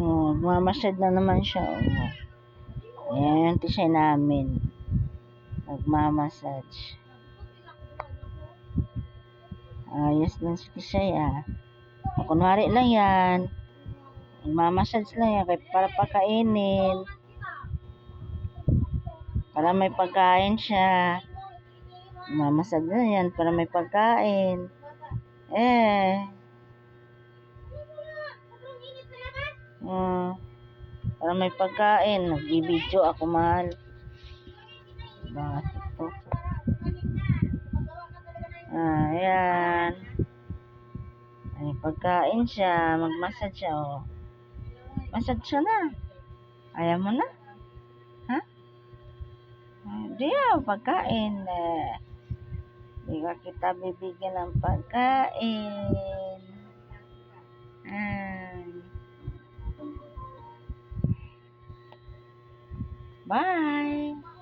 Oh, magmamassage na naman siya. Oh. Ayan yung tisay namin. Magmamassage. Ayos lang si tisay ah. O, kunwari lang yan. Magmamassage lang yan para pakainin. Para may pagkain siya. Magmamassage na yan para may pagkain. Para may pagkain. Nag-video ako, mahal. Bakit ito? Ayan. May pagkain siya. Mag-massage siya, oh. Massage siya na. Ayaw mo na? Ha? Hindi pagkain. Hindi ka kita bibigyan ng pagkain. Bye!